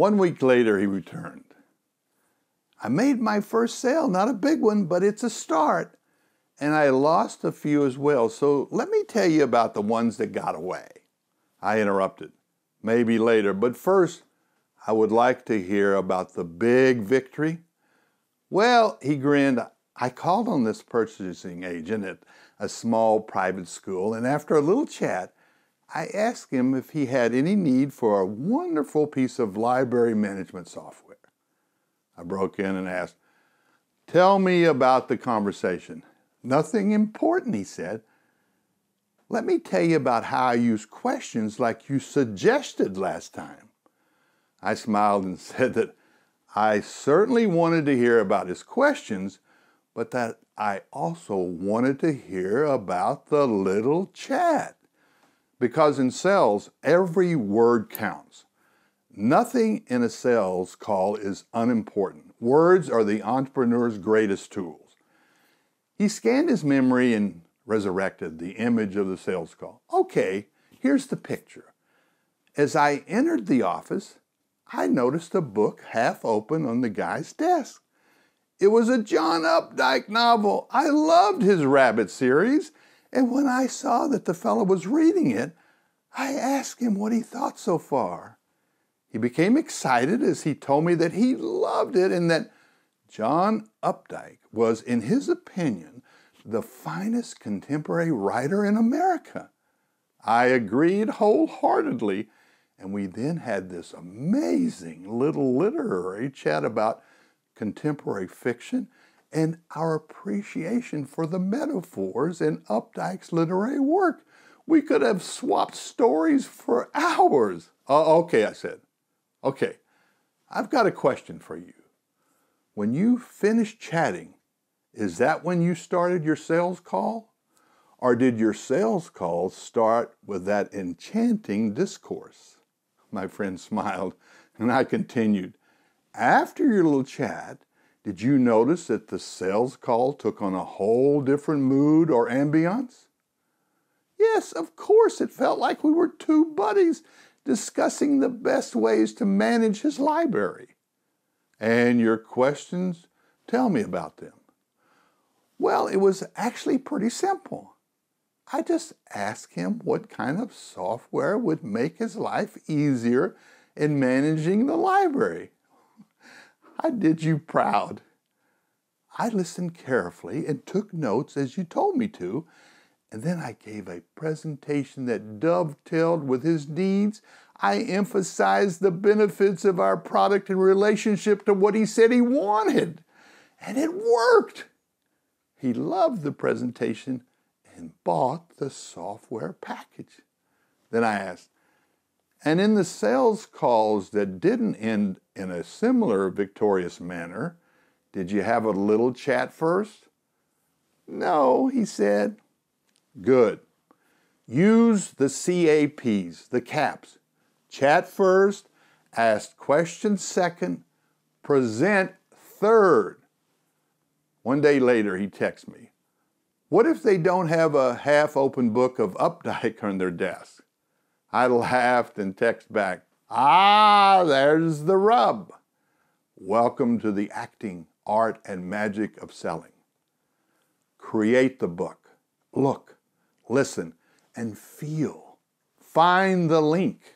1 week later, he returned. I made my first sale, not a big one, but it's a start. And I lost a few as well. So let me tell you about the ones that got away. I interrupted. Maybe later, but first, I would like to hear about the big victory. Well, he grinned. I called on this purchasing agent at a small private school, and after a little chat, I asked him if he had any need for a wonderful piece of library management software. I broke in and asked, "Tell me about the conversation." "Nothing important," he said. "Let me tell you about how I use questions like you suggested last time." I smiled and said that I certainly wanted to hear about his questions, but that I also wanted to hear about the little chat. Because in sales, every word counts. Nothing in a sales call is unimportant. Words are the entrepreneur's greatest tools. He scanned his memory and resurrected the image of the sales call. Okay, here's the picture. As I entered the office, I noticed a book half open on the guy's desk. It was a John Updike novel. I loved his Rabbit series, and when I saw that the fellow was reading it, I asked him what he thought so far. He became excited as he told me that he loved it and that John Updike was, in his opinion, the finest contemporary writer in America. I agreed wholeheartedly, and we then had this amazing little literary chat about contemporary fiction and our appreciation for the metaphors in Updike's literary work. We could have swapped stories for hours. Okay, I said. Okay, I've got a question for you. When you finished chatting, is that when you started your sales call? Or did your sales call start with that enchanting discourse? My friend smiled, and I continued. After your little chat, did you notice that the sales call took on a whole different mood or ambiance? Yes, of course, it felt like we were two buddies discussing the best ways to manage his library. And your questions? Tell me about them. Well, it was actually pretty simple. I just asked him what kind of software would make his life easier in managing the library. I did you proud. I listened carefully and took notes as you told me to, and then I gave a presentation that dovetailed with his needs. I emphasized the benefits of our product in relationship to what he said he wanted, and it worked. He loved the presentation and bought the software package. Then I asked, and in the sales calls that didn't end in a similar victorious manner, did you have a little chat first? No, he said. Good. Use the CAPs, the CAPs. Chat first, ask questions second, present third. One day later, he texts me. What if they don't have a half-open book of Updike on their desk? I laughed and texted back, there's the rub. Welcome to the acting, art, and magic of selling. Create the book. Look, listen, and feel. Find the link.